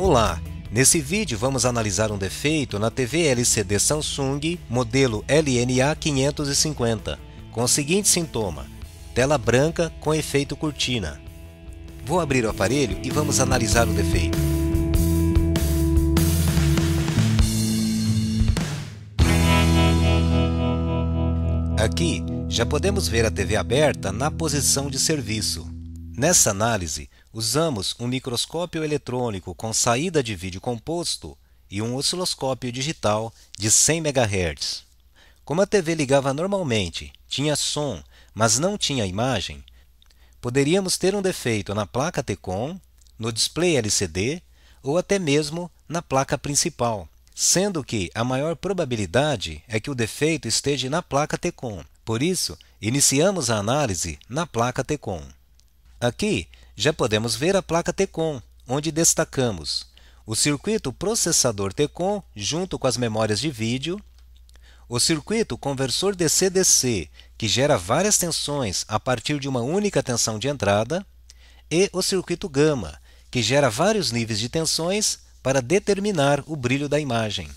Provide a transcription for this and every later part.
Olá! Nesse vídeo vamos analisar um defeito na TV LCD Samsung modelo LNA550 com o seguinte sintoma: tela branca com efeito cortina. Vou abrir o aparelho e vamos analisar o defeito. Aqui já podemos ver a TV aberta na posição de serviço. Nessa análise, usamos um microscópio eletrônico com saída de vídeo composto e um osciloscópio digital de 100 MHz. Como a TV ligava normalmente, tinha som, mas não tinha imagem, poderíamos ter um defeito na placa TCON, no display LCD ou até mesmo na placa principal, sendo que a maior probabilidade é que o defeito esteja na placa TCON. Por isso, iniciamos a análise na placa TCON. Aqui já podemos ver a placa TCON, onde destacamos o circuito processador TCON junto com as memórias de vídeo, o circuito conversor DC-DC, que gera várias tensões a partir de uma única tensão de entrada, e o circuito gama, que gera vários níveis de tensões para determinar o brilho da imagem.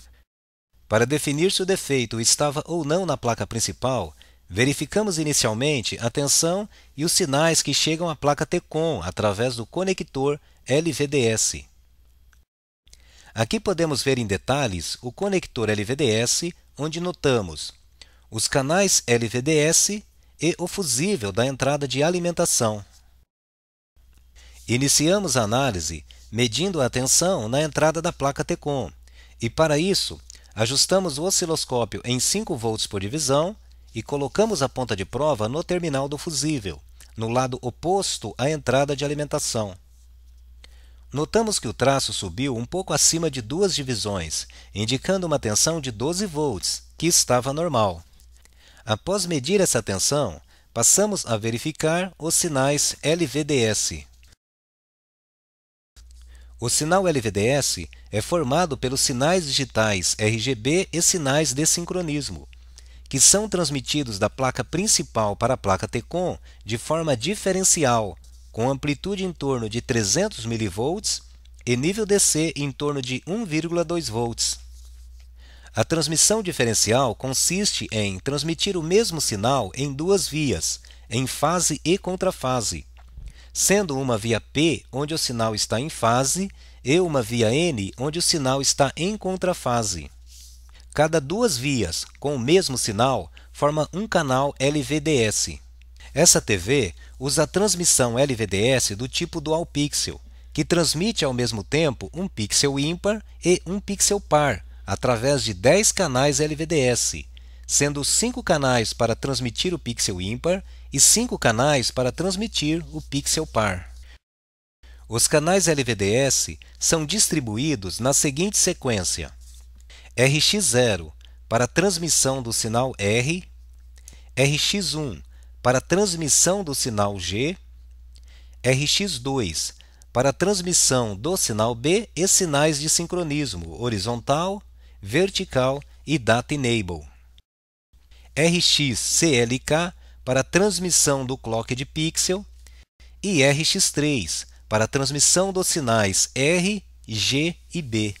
Para definir se o defeito estava ou não na placa principal, verificamos inicialmente a tensão e os sinais que chegam à placa TCON através do conector LVDS. Aqui podemos ver em detalhes o conector LVDS, onde notamos os canais LVDS e o fusível da entrada de alimentação. Iniciamos a análise medindo a tensão na entrada da placa TCON e, para isso, ajustamos o osciloscópio em 5 volts por divisão e colocamos a ponta de prova no terminal do fusível, no lado oposto à entrada de alimentação. Notamos que o traço subiu um pouco acima de 2 divisões, indicando uma tensão de 12 volts, que estava normal. Após medir essa tensão, passamos a verificar os sinais LVDS. O sinal LVDS é formado pelos sinais digitais RGB e sinais de sincronismo, que são transmitidos da placa principal para a placa TCON de forma diferencial, com amplitude em torno de 300 mV e nível DC em torno de 1,2 volts. A transmissão diferencial consiste em transmitir o mesmo sinal em 2 vias, em fase e contrafase, sendo uma via P onde o sinal está em fase e uma via N onde o sinal está em contrafase. Cada 2 vias com o mesmo sinal forma um canal LVDS. Essa TV usa a transmissão LVDS do tipo Dual Pixel, que transmite ao mesmo tempo um pixel ímpar e um pixel par, através de 10 canais LVDS, sendo 5 canais para transmitir o pixel ímpar e 5 canais para transmitir o pixel par. Os canais LVDS são distribuídos na seguinte sequência: RX0 para transmissão do sinal R, RX1 para transmissão do sinal G, RX2 para transmissão do sinal B e sinais de sincronismo horizontal, vertical e Data Enable, RX-CLK para transmissão do clock de pixel e RX3 para transmissão dos sinais R, G e B.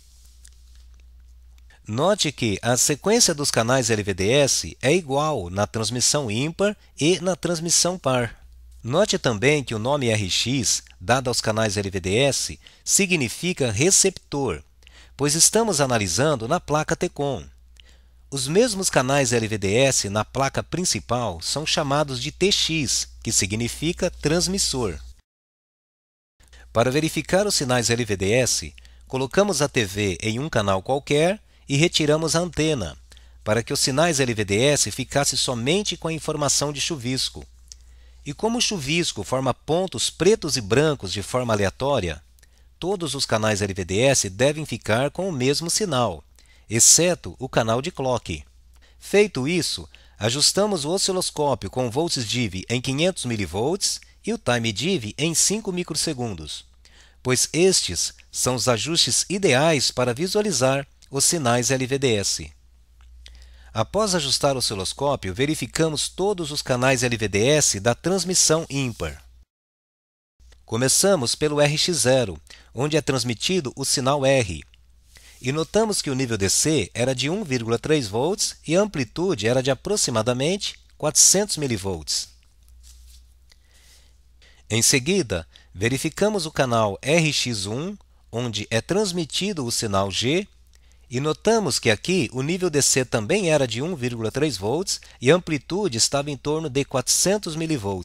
Note que a sequência dos canais LVDS é igual na transmissão ímpar e na transmissão par. Note também que o nome RX, dado aos canais LVDS, significa receptor, pois estamos analisando na placa TCON. Os mesmos canais LVDS na placa principal são chamados de TX, que significa transmissor. Para verificar os sinais LVDS, colocamos a TV em um canal qualquer e retiramos a antena, para que os sinais LVDS ficassem somente com a informação de chuvisco. E como o chuvisco forma pontos pretos e brancos de forma aleatória, todos os canais LVDS devem ficar com o mesmo sinal, exceto o canal de clock. Feito isso, ajustamos o osciloscópio com o volts div em 500 mV e o time div em 5 microsegundos, pois estes são os ajustes ideais para visualizar os sinais LVDS. Após ajustar o osciloscópio, verificamos todos os canais LVDS da transmissão ímpar. Começamos pelo RX0, onde é transmitido o sinal R. E notamos que o nível DC era de 1,3 volts e a amplitude era de aproximadamente 400 mV. Em seguida, verificamos o canal RX1, onde é transmitido o sinal G, e notamos que aqui o nível DC também era de 1,3 volts e a amplitude estava em torno de 400 mV.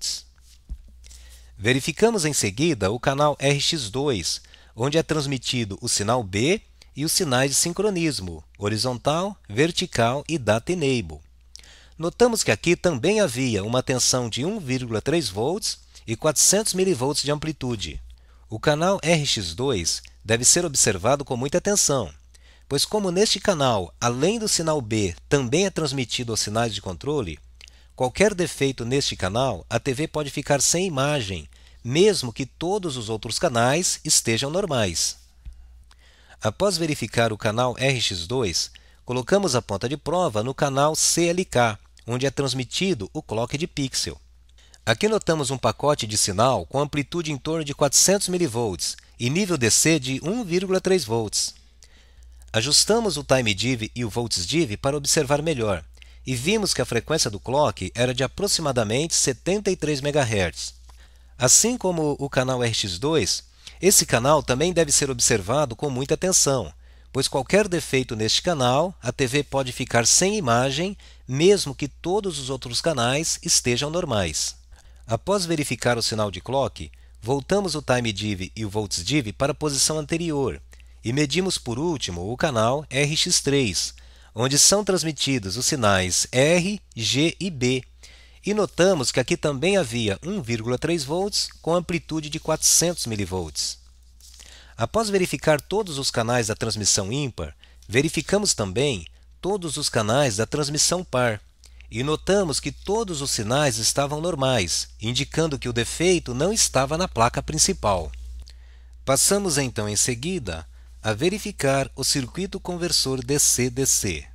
Verificamos em seguida o canal RX2, onde é transmitido o sinal B e os sinais de sincronismo, horizontal, vertical e data enable. Notamos que aqui também havia uma tensão de 1,3 volts e 400 mV de amplitude. O canal RX2 deve ser observado com muita atenção, pois como neste canal, além do sinal B, também é transmitido os sinais de controle, qualquer defeito neste canal, a TV pode ficar sem imagem, mesmo que todos os outros canais estejam normais. Após verificar o canal RX2, colocamos a ponta de prova no canal CLK, onde é transmitido o clock de pixel. Aqui notamos um pacote de sinal com amplitude em torno de 400 mV e nível DC de 1,3 volts. Ajustamos o time div e o volts div para observar melhor e vimos que a frequência do clock era de aproximadamente 73 MHz. Assim como o canal RX2, esse canal também deve ser observado com muita atenção, pois qualquer defeito neste canal, a TV pode ficar sem imagem, mesmo que todos os outros canais estejam normais. Após verificar o sinal de clock, voltamos o time div e o volts div para a posição anterior e medimos por último o canal RX3, onde são transmitidos os sinais R, G e B. E notamos que aqui também havia 1,3 volts com amplitude de 400 mV. Após verificar todos os canais da transmissão ímpar, verificamos também todos os canais da transmissão par. E notamos que todos os sinais estavam normais, indicando que o defeito não estava na placa principal. Passamos então em seguida a verificar o circuito conversor DC-DC.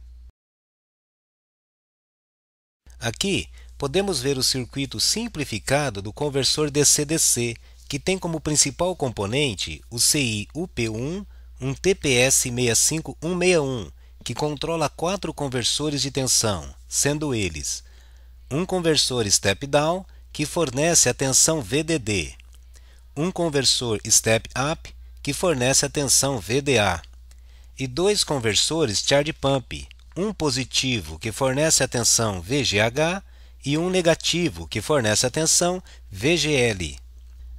Aqui podemos ver o circuito simplificado do conversor DC-DC, que tem como principal componente o CI-UP1, um TPS65161, que controla 4 conversores de tensão, sendo eles um conversor step-down, que fornece a tensão VDD, um conversor step-up, que fornece a tensão VDA, e 2 conversores charge pump, um positivo, que fornece a tensão VGH, e um negativo, que fornece a tensão VGL.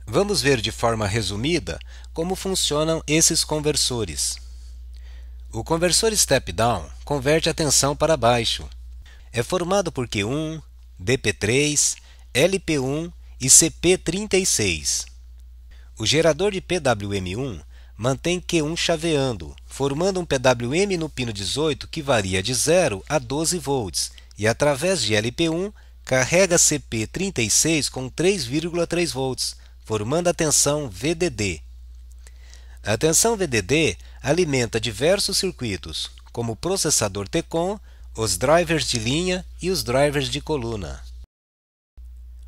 Vamos ver de forma resumida como funcionam esses conversores. O conversor step-down converte a tensão para baixo. É formado por Q1, DP3, LP1 e CP36. O gerador de PWM1 mantém Q1 chaveando, formando um PWM no pino 18 que varia de 0 a 12 volts e, através de LP1, carrega CP36 com 3,3 volts, formando a tensão VDD. A tensão VDD alimenta diversos circuitos, como o processador Tcon, os drivers de linha e os drivers de coluna.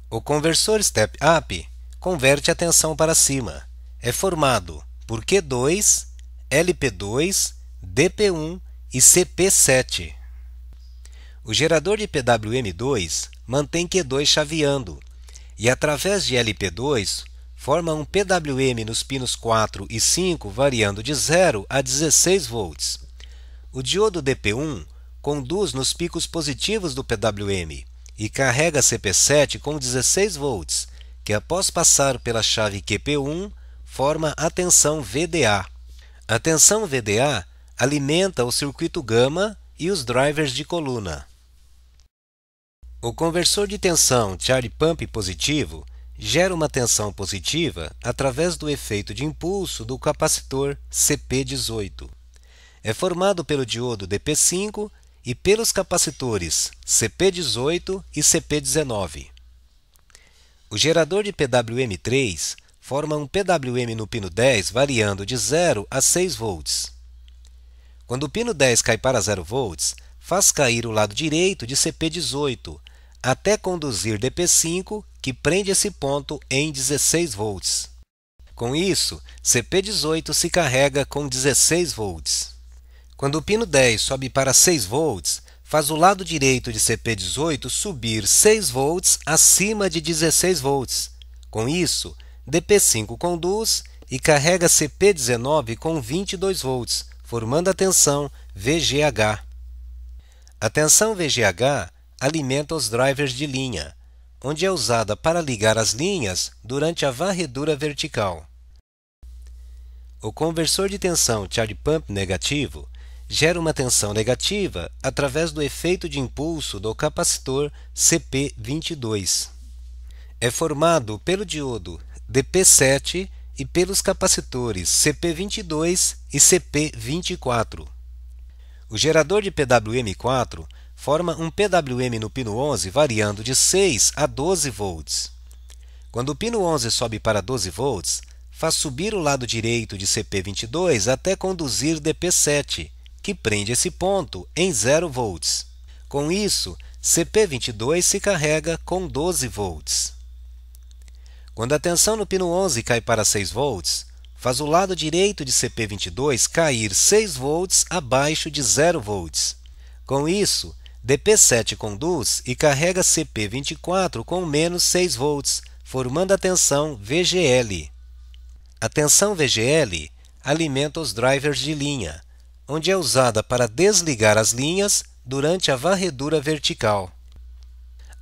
O conversor step-up converte a tensão para cima. É formado por Q2, LP2, DP1 e CP7. O gerador de PWM2 mantém Q2 chaveando e, através de LP2, forma um PWM nos pinos 4 e 5 variando de 0 a 16 volts. O diodo DP1 conduz nos picos positivos do PWM e carrega CP7 com 16 volts, que após passar pela chave QP1 forma a tensão VDA. A tensão VDA alimenta o circuito gama e os drivers de coluna. O conversor de tensão charge pump positivo gera uma tensão positiva através do efeito de impulso do capacitor CP18. É formado pelo diodo DP5 e pelos capacitores CP18 e CP19. O gerador de PWM3 forma um PWM no pino 10 variando de 0 a 6 volts. Quando o pino 10 cai para 0 volts, faz cair o lado direito de CP18 até conduzir DP5, que prende esse ponto em 16 volts. Com isso, CP18 se carrega com 16 volts. Quando o pino 10 sobe para 6 volts, faz o lado direito de CP18 subir 6 volts acima de 16 volts. Com isso, DP5 conduz e carrega CP19 com 22 volts, formando a tensão VGH. A tensão VGH alimenta os drivers de linha, onde é usada para ligar as linhas durante a varredura vertical. O conversor de tensão charge pump negativo gera uma tensão negativa através do efeito de impulso do capacitor CP22. É formado pelo diodo DP7 e pelos capacitores CP22 e CP24. O gerador de PWM4 forma um PWM no pino 11 variando de 6 a 12 volts. Quando o pino 11 sobe para 12 volts, faz subir o lado direito de CP22 até conduzir DP7, que prende esse ponto em 0 volts. Com isso, CP22 se carrega com 12 volts. Quando a tensão no pino 11 cai para 6 volts, faz o lado direito de CP22 cair 6 volts abaixo de 0 volts. Com isso, DP7 conduz e carrega CP24 com menos 6 volts, formando a tensão VGL. A tensão VGL alimenta os drivers de linha, onde é usada para desligar as linhas durante a varredura vertical.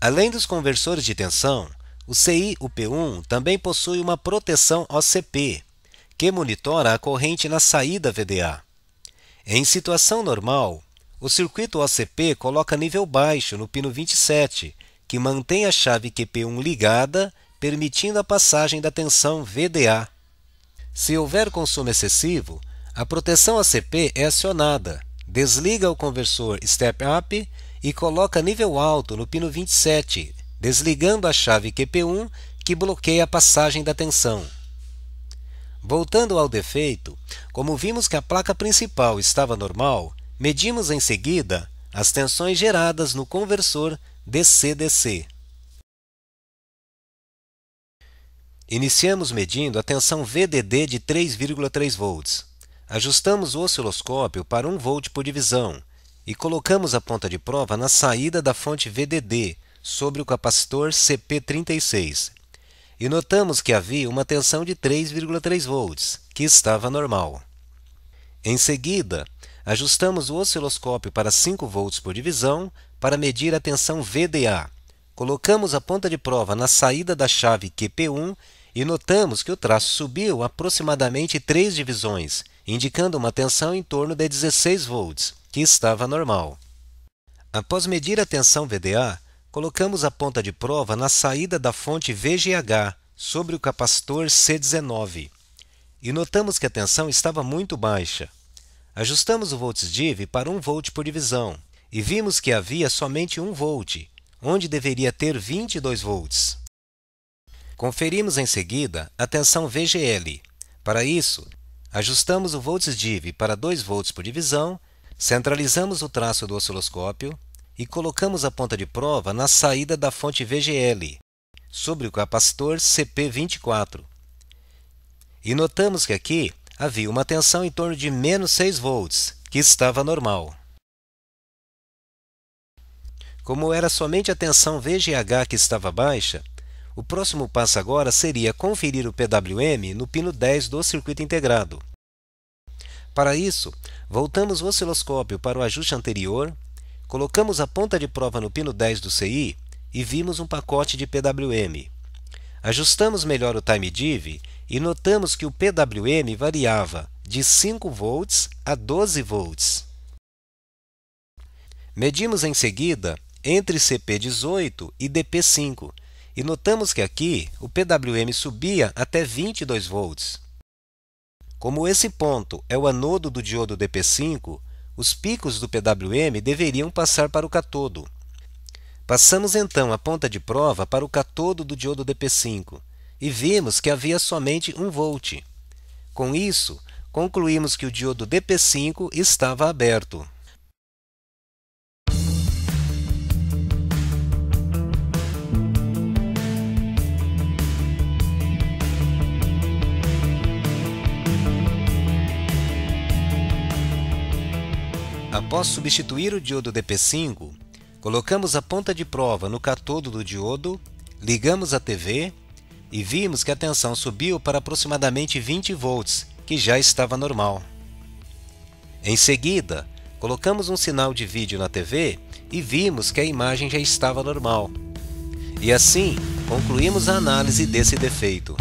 Além dos conversores de tensão, o CI-UP1 também possui uma proteção OCP, que monitora a corrente na saída VDA. Em situação normal, o circuito OCP coloca nível baixo no pino 27, que mantém a chave QP1 ligada, permitindo a passagem da tensão VDA. Se houver consumo excessivo, a proteção OCP é acionada, desliga o conversor Step Up e coloca nível alto no pino 27, desligando a chave QP1 que bloqueia a passagem da tensão. Voltando ao defeito, como vimos que a placa principal estava normal, medimos em seguida as tensões geradas no conversor DC-DC. Iniciamos medindo a tensão VDD de 3,3 volts. Ajustamos o osciloscópio para 1 volt por divisão e colocamos a ponta de prova na saída da fonte VDD sobre o capacitor CP36. E notamos que havia uma tensão de 3,3 volts, que estava normal. Em seguida, ajustamos o osciloscópio para 5 volts por divisão para medir a tensão VDA. Colocamos a ponta de prova na saída da chave QP1 e notamos que o traço subiu aproximadamente 3 divisões, indicando uma tensão em torno de 16 volts, que estava normal. Após medir a tensão VDA, colocamos a ponta de prova na saída da fonte VGH sobre o capacitor C19 e notamos que a tensão estava muito baixa. Ajustamos o volts-div para 1 volt por divisão e vimos que havia somente 1 volt, onde deveria ter 22 volts. Conferimos em seguida a tensão VGL. Para isso, ajustamos o volts-div para 2 volts por divisão, centralizamos o traço do osciloscópio e colocamos a ponta de prova na saída da fonte VGL, sobre o capacitor CP24. E notamos que aqui havia uma tensão em torno de menos 6 volts, que estava normal. Como era somente a tensão VGH que estava baixa, o próximo passo agora seria conferir o PWM no pino 10 do circuito integrado. Para isso, voltamos o osciloscópio para o ajuste anterior, colocamos a ponta de prova no pino 10 do CI e vimos um pacote de PWM. Ajustamos melhor o time div e notamos que o PWM variava de 5 volts a 12 volts. Medimos em seguida entre CP18 e DP5 e notamos que aqui o PWM subia até 22 volts. Como esse ponto é o anodo do diodo DP5, os picos do PWM deveriam passar para o catodo. Passamos então a ponta de prova para o catodo do diodo DP5 e vimos que havia somente 1 volt. Com isso, concluímos que o diodo DP5 estava aberto. Após substituir o diodo DP5, colocamos a ponta de prova no catodo do diodo, ligamos a TV e vimos que a tensão subiu para aproximadamente 20 volts, que já estava normal. Em seguida, colocamos um sinal de vídeo na TV e vimos que a imagem já estava normal. E assim, concluímos a análise desse defeito.